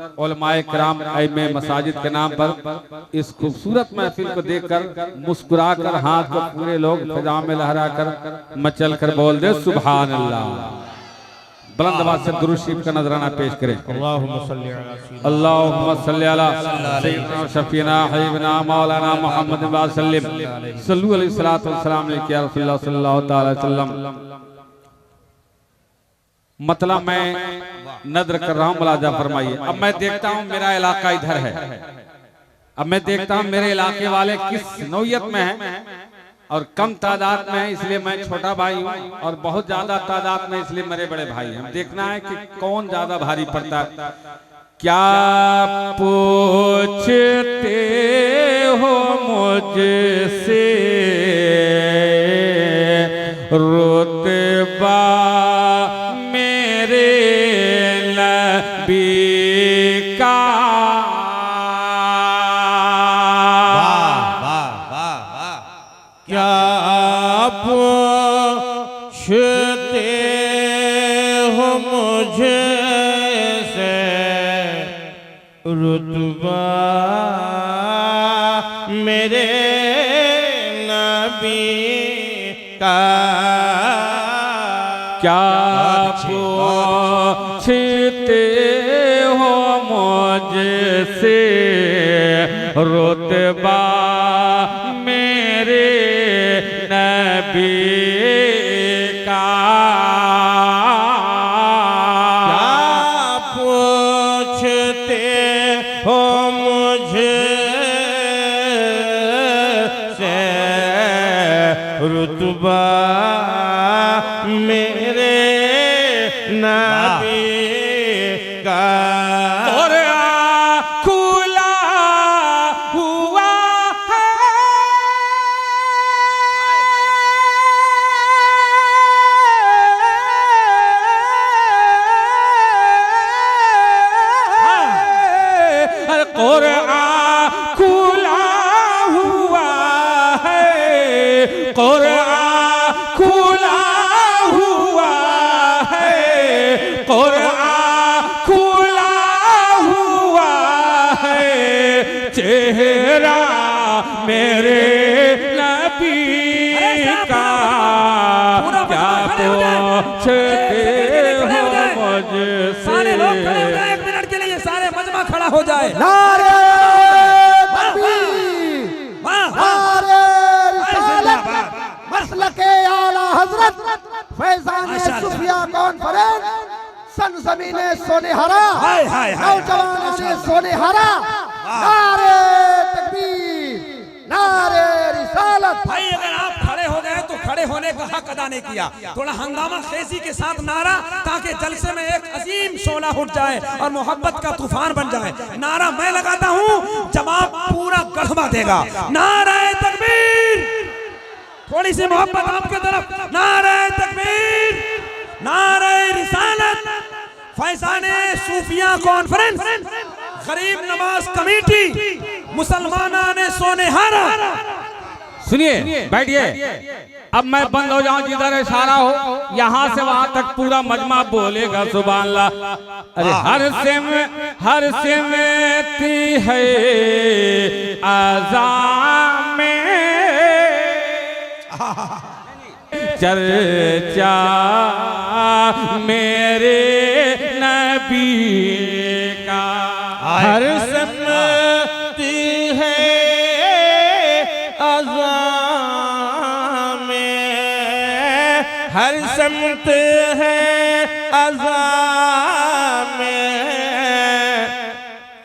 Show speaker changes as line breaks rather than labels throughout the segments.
उलमाए किराम आइम्मे मसाजिद के नाम पर इस खूबसूरत महफिल को देखकर मुस्कुरा कर हाथ को पूरे लोग फिजा में लहरा कर मचल कर बोल दे सुभान अल्लाह। बुलंद आवाज से दुरूद शरीफ का नजराना पेश करें। अल्लाहुम्मा सल्ली अला सय्यिदना शफीना हबीबना मौलाना मुहम्मद व सल्लिम सल्लल्लाहु अलैहि वसल्लम या रसूलुल्लाह सल्लल्लाहु अलैहि वसल्लम। मतलब मैं नद्र कर रहा हूँ, मुलाजा फरमाइए। अब मैं देखता हूँ मेरा इलाका इधर है, अब मैं देखता हूँ मेरे इलाके वाले किस नौयत में हैं और कम तादाद में है इसलिए मैं छोटा भाई हूँ, और बहुत ज्यादा तादाद में इसलिए मेरे बड़े भाई हैं। हम देखना है कि कौन ज्यादा भारी पड़ता है। क्या पूछते हो मुझसे रुतबा मेरे नबी का।
क्या पूछते हो मुझे से रुतबा मेरे नबी का।
क्या पूछते हो मुझसे रुतबा मेरे नबी का।
क्या पूछते हो मुझे से रुतबा मेरे नबी का।
और खुला हुआ है कुरान खुला हुआ है, कुरान खुला हुआ है, कुरान खुला हुआ है। चेहरा मेरे नबी का क्या पूछते हो मुझसे।
सारे लोग खड़े हो जाए 1 मिनट के लिए, सारे मजमा खड़ा हो जाए।
नारे तकबीर, नारे रिसालत, मसलके आला हजरत फैजान सुफिया कॉन्फ्रेंस, सन ज़मीने सोनेहरा, नौजवानाने सोनेहरा। नारे तकबीर, नारे रिसालत।
भाई अगर आप खड़े हो गए तो खड़े होने का हक अदा नहीं किया। थोड़ा हंगामा खेजी के साथ नारा, ताकि जलसे में एक अजीम शोला उठ जाए और मोहब्बत का तूफान बन जाए। नारा मैं लगाता हूँ, जवाब पूरा गढ़वा देगा। नारे तकबीर, थोड़ी सी मोहब्बत आपके तरफ। नारे तकबीर, नारे रिसालत, फैजाने सूफिया कॉन्फ्रेंस, गरीब नवाज कमेटी, मुसलमाना ने सोनेहारा।
सुनिए, बैठिए। अब मैं बंद हो जाऊं, जिधर इशारा हो यहाँ से वहां तक पूरा मजमा बोलेगा सुभान अल्लाह। अरे हर सिमती है आज़ां में चर्चा मेरे नबी का।
हर सिमती है अज़ां में, हर सिमत है अज़ां में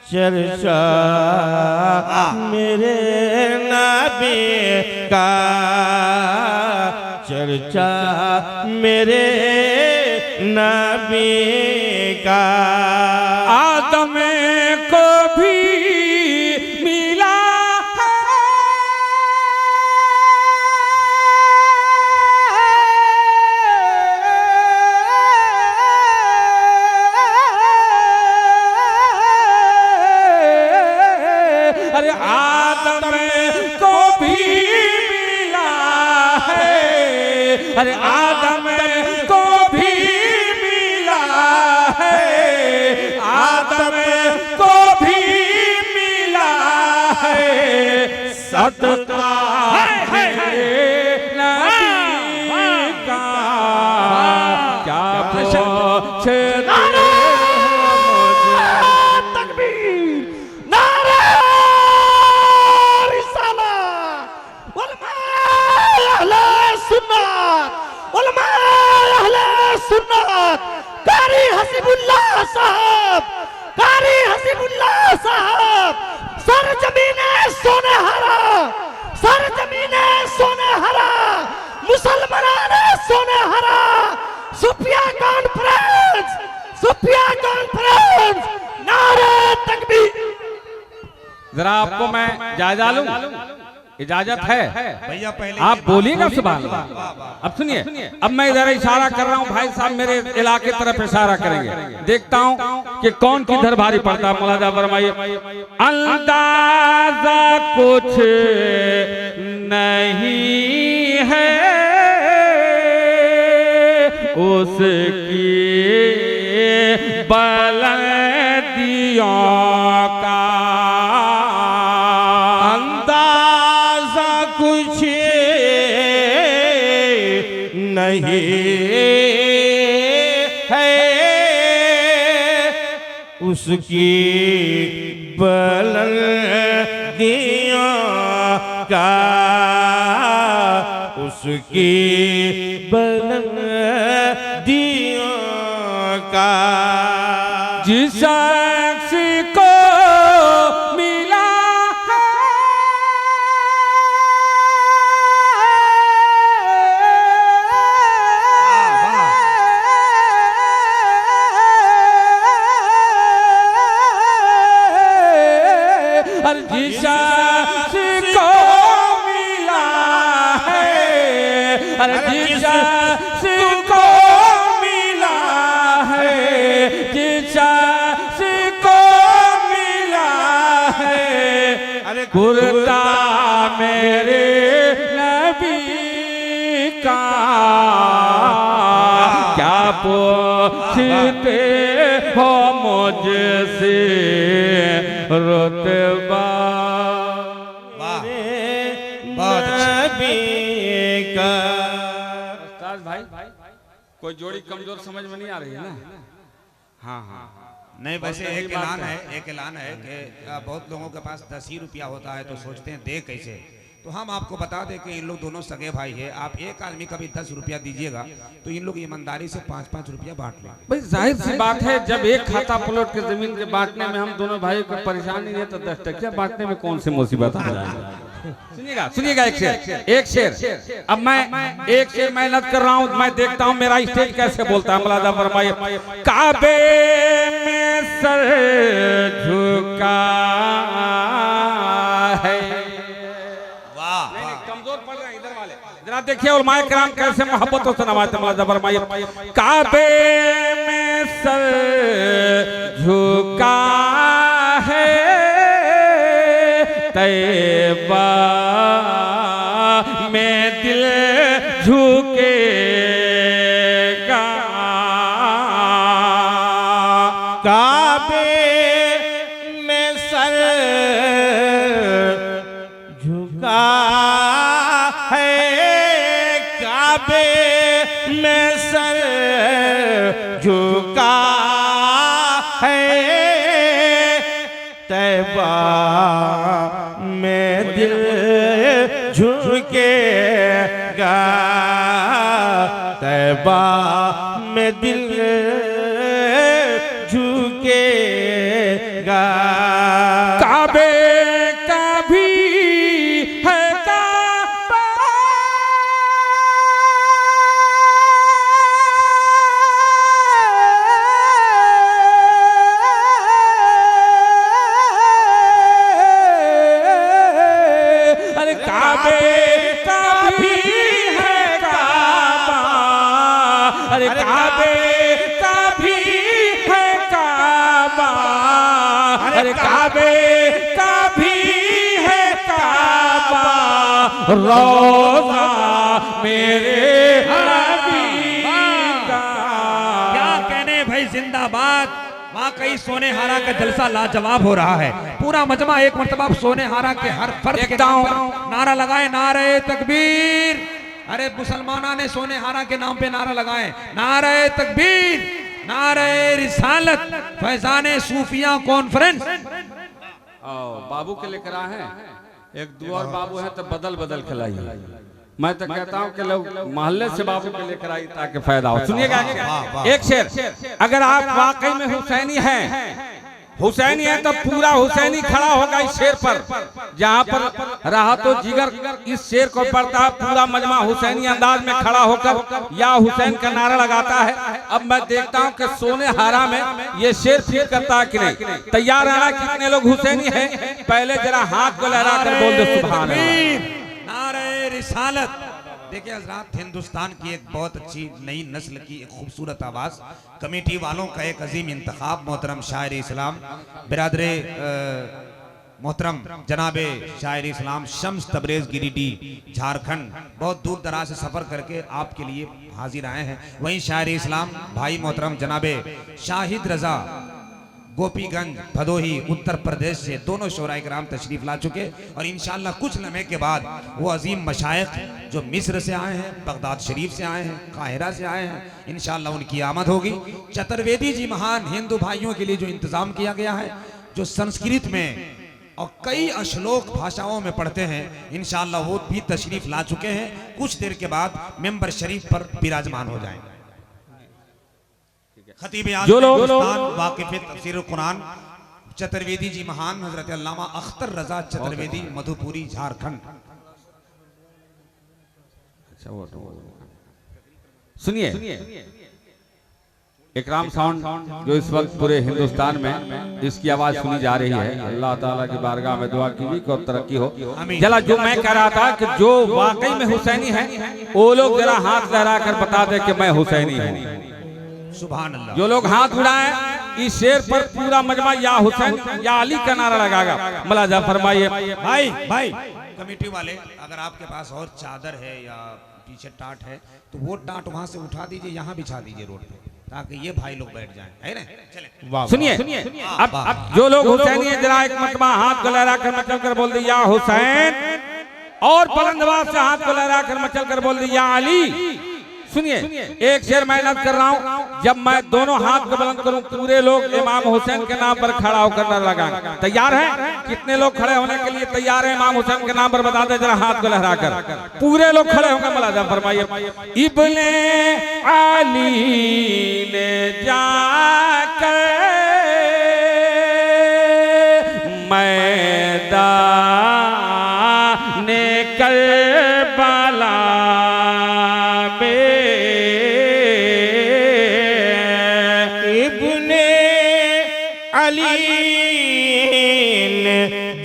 चर्चा मेरे नबी का। चर्चा मेरे नबी का।
आदम को भी मिला है, अरे आदम को भी मिला है, अरे आदम को भी मिला है, आदम
सदका
क्या पूछे
तकबीर, नारे रिसालत, उलमाए अहले सुन्नत, उलमाए अहले सुन्नत, कारी हसीबुल्लाह साहब, कारी हसीबुल्लाह साहब, सर जमीने सोने हरा, सर जमीने सोने हरा, मुसलमाने सोने हरा, सुफिया कॉन्फ्रेंस, सुफिया कॉन्फ्रेंस, नारे तकबीर।
जरा आपको मैं जायजा लूं, इजाजत है
भैया पहले
आप बोलिएगा सुभान अल्लाह। अब सुनिए, अब मैं इधर इशारा कर रहा हूँ, भाई साहब मेरे इलाके तरफ इशारा करेंगे, देखता हूँ कि कौन किधर भारी पड़ता है। मुलाजा फरमाइए। अंदाजा कुछ नहीं है उसकी बुलंदियों का,
अंदाजा कुछ नहीं है उसकी बुलंदियों का, उसकी बुलंदियों का।
जिस शख्स को मिला हर जिस शख्स को मिला है, हर जिस शख्स को मिला है, जिस शख्स को मिला है कुर्ता मेरे नबी का, क्या पूछते हो मुझसे रुतबा।
नबी का
उस्ताद भाई कोई जोड़ी कमजोर समझ में नहीं आ रही है ना? हाँ हाँ
नहीं, वैसे
बहुत
एक
बड़ी बात
ऐलान
है।
है, एक ऐलान है कि बहुत लोगों के पास 10 ही रुपया होता है तो सोचते हैं दे कैसे, तो हम आपको बता दें कि इन लोग दोनों सगे भाई है। आप एक आदमी का भी 10 रुपया दीजिएगा तो इन लोग ईमानदारी से 5-5 रुपया बांट लेंगे।
भाई जाहिर सी बात है, जब एक खाता प्लॉट के जमीन के बांटने में हम दोनों भाई को परेशानी है तो 10 टकिया बांटने में कौन सी मुसीबत आ जाएगी। सुनिएगा सुनिएगा एक शेर, एक शेर। अब मैं एक शेर मेहनत कर रहा हूँ, मैं देखता हूँ मेरा स्टेज कैसे बोलता है। मुलाजा फरमाइए। काबे में सर झुका है।
वाह
कमजोर पड़ रहे हैं इधर वाले, जरा देखिए उलमाए किराम कैसे मोहब्बतों से नवाजते। मुलाजा फरमाइए। काबे में सर झुका है, तैबा में दिल झुकेगा,
काबे में सर झुका है, काबे में सर झुका है, तैबा में दिल झुकेगा, तैबा में दिल झुकेगा।
काबे का भी है काबा, अरे काबे का भी है काबा, अरे काबे का भी है काबा, अरे काबे का भी है काबा, रोज़ा मेरे नबी का।
क्या कहने भाई, जिंदाबाद। वहाँ कई सोने हारा का जलसा लाजवाब हो रहा है। पूरा मजमा एक मरतबा सोने हारा के हर फर्द के नाम पर नारा लगाए, नारे तकबीर। अरे मुसलमाना ने सोने हारा के नाम पे नारा लगाए, नारे तकबीर, नारे रिसालत, फैजाने सूफिया कॉन्फ्रेंस।
बाबू के लेकर आए हैं, एक दो और बाबू है तो बदल बदल खिलाइए। मैं तो कहता हूँ कि लोग मोहल्ले से बाबू के लेकर आई ताकि फायदा हो। सुनिएगा एक शेर, अगर आप वाकई में हुसैनी है तो पूरा हुसैनी खड़ा होगा इस शेर पर। जहाँ पर रहा तो जिगर इस शेर को पढ़ता है, पूरा मजमा हुसैनी अंदाज में खड़ा होकर या हुसैन का नारा लगाता है। अब मैं देखता हूँ कि सोने हारा में ये शेर फिर करता है कि नहीं। तैयार रहना, कितने लोग हुसैनी हैं पहले जरा हाथ को लहरा कर बोल दो सुभान अल्लाह।
नारे रिसालत। देखिए हजरात, हिंदुस्तान की एक बहुत अच्छी नई नस्ल की एक खूबसूरत आवाज़, कमेटी वालों का एक अजीम इंतखाब, मोहतरम शायर इस्लाम बिरादरे मोहतरम जनाबे शायर इस्लाम शम्स तबरेज गिरिडीह झारखंड बहुत दूर दराज से सफ़र करके आपके लिए हाजिर आए हैं। वहीं शायर इस्लाम भाई मोहतरम जनाबे शाहिद रजा गोपीगंज भदोही उत्तर प्रदेश से दोनों शोराए कराम तशरीफ ला चुके, और इंशाअल्लाह कुछ लम्हे के बाद वो अजीम मशाइख जो मिस्र से आए हैं, बगदाद शरीफ से आए हैं, काहिरा से आए हैं, इंशाअल्लाह उनकी आमद होगी। चतुर्वेदी जी महान हिंदू भाइयों के लिए जो इंतज़ाम किया गया है, जो संस्कृत में और कई अश्लोक भाषाओं में पढ़ते हैं, इंशाअल्लाह वो भी तशरीफ ला चुके हैं। कुछ देर के बाद मेंबर शरीफ पर विराजमान हो जाएंगे। खतीब
जो लोग
वाकिफ तफसीर कुरान चतुर्वेदी जी महान हजरत अल्लामा अख्तर रजा चतुर्वेदी मधुपुरी झारखंड।
सुनिए इकराम साउंड जो इस वक्त पूरे हिंदुस्तान में इसकी आवाज सुनी जा रही है, अल्लाह ताला की बारगाह में दुआ कीजिए कि तरक्की हो। जरा जो मैं कह रहा था कि जो वाकई में हुसैनी है वो लोग जरा हाथ लहरा कर बता दे कि मैं हुसैनी हूँ।
सुभान अल्लाह।
जो लोग हाथ उड़ाएं इस शेर पर पूरा मजमा या हुसैन या अली का नारा लगाएगा। मुलाजा फरमाइए।
भाई कमेटी वाले, अगर आपके पास और चादर है या पीछे टाट है तो वो टाट वहां से उठा दीजिए, यहाँ बिछा दीजिए रोड पे, ताकि ये भाई लोग बैठ जाएं, है ना? चले
सुनिए अब जो लोग हुसैनी है जरा एक मरतबा हाथ को लहरा कर मचल कर बोल दिया हुसैन, और बुलंद आवाज से हाथ को लहरा कर मचल कर बोल दिया अली। सुनिए एक शेर मेहनत कर रहा हूँ, जब मैं दोनों हाथ को बुलंद करूं पूरे लोग इमाम हुसैन के नाम पर खड़ा होकर नारा लगाएंगे। तैयार हैं? कितने लोग खड़े होने के लिए तैयार हैं इमाम हुसैन के नाम पर? बता दे जरा हाथ को लहरा कर। पूरे लोग खड़े होंगे, मुलाजा फरमाइए। इब्ने अली ने जाकर मैदान करबला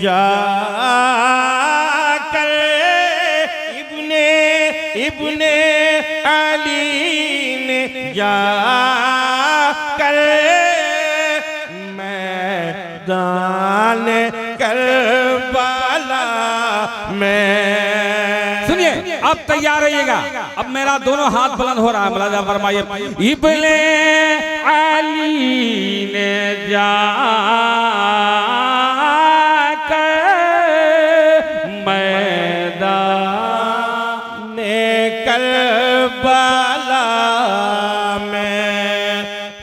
जाकर इब्ने अली ने जाकर मैदान करबला में।
सुनिए अब तैयार रहिएगा, अब मेरा दोनों हाथ बुलंद हो रहा है। मुलाजा फरमाइए। इब्ने अली ने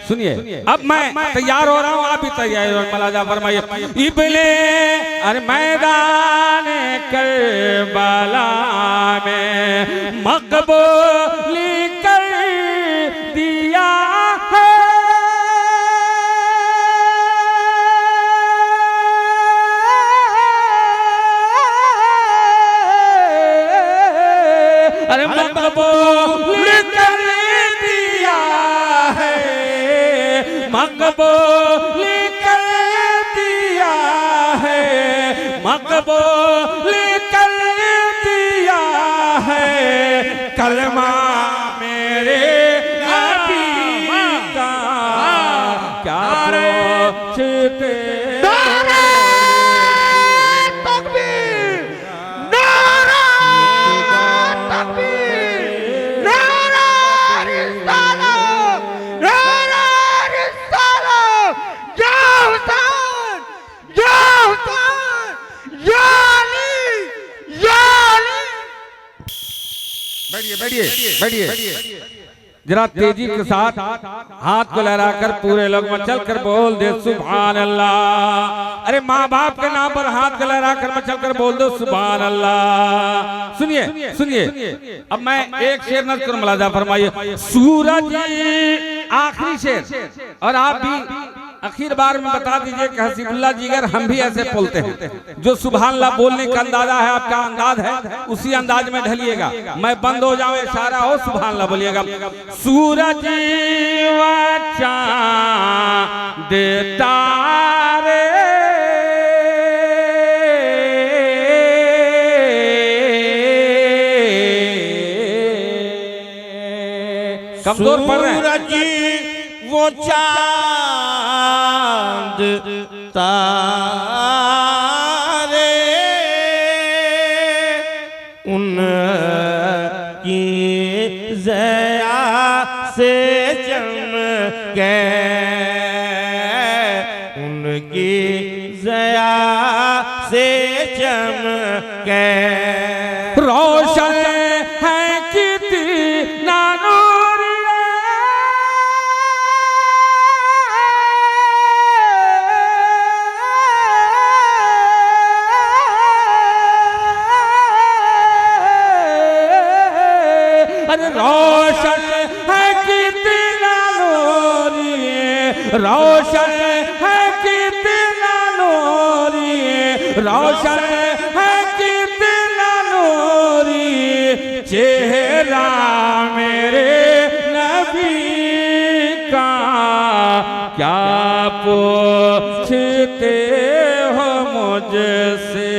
सुनिए अब मैं तैयार हो रहा हूँ, आप भी तैयार हो। मुलाजा फरमाइए। इब्ने अरे मैदान करबला में मकबूली कर दिया है, अरे मकबूली कर दिया है, मकबूल कर दिया है, मकबूल कर दिया है कलमा मेरे नबी का। क्या सोचते बैठिए बैठिए बैठिए। जरा तेजी के साथ हाथ को लहराकर पूरे लोग मचल कर बोल दे सुभान अल्लाह। अरे माँ बाप के नाम पर हाथ को लहराकर मचल कर बोल दो सुभान अल्लाह। सुनिए सुनिए, अब मैं एक शेर नज़्म करूं, मुलाजा फरमाइए। सूरज आखिरी शेर, और आप भी आखिर बार में बता दीजिए कि हसीबुल्लाह जिगर हम भी ऐसे बोलते हैं। जो सुभान अल्लाह बोलने का अंदाजा है, आपका अंदाज है, उसी अंदाज में ढलिएगा। मैं बंद हो जाऊं, इशारा हो, सुभान अल्लाह बोलिएगा। सूरज व चांद तारे कमजोर पड़ रहे हैं।
वो चांद तारे उनकी ज़या से चमके, उनकी ज़या से चमके।
रोशन है कितना नूर अरे रोशन है कितना नूरी, रोशन है कितना नूरी, रोशन है कितना नूरी चेहरा मेरे नबी का। क्या पूछते हो मुझसे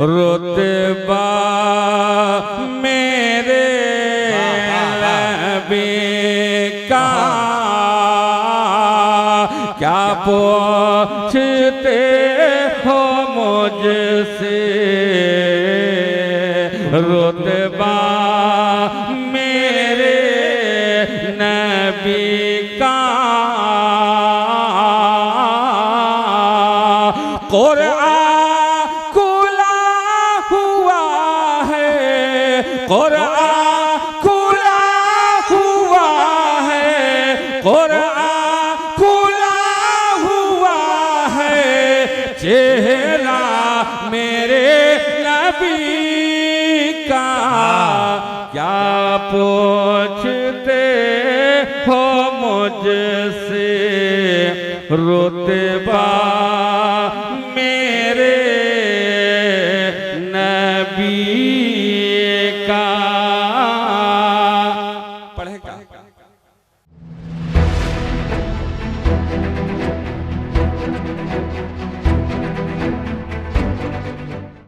रुतबा मेरे नबी का, क्या पूछते हो मुझसे रुतबा मेरे नबी का। कुरान खुला हुआ है, कुरान खुला हुआ है, कुरान खुला हुआ है चेहरा मेरे नबी का। क्या पूछते हो मुझसे रुतबा मेरे नबी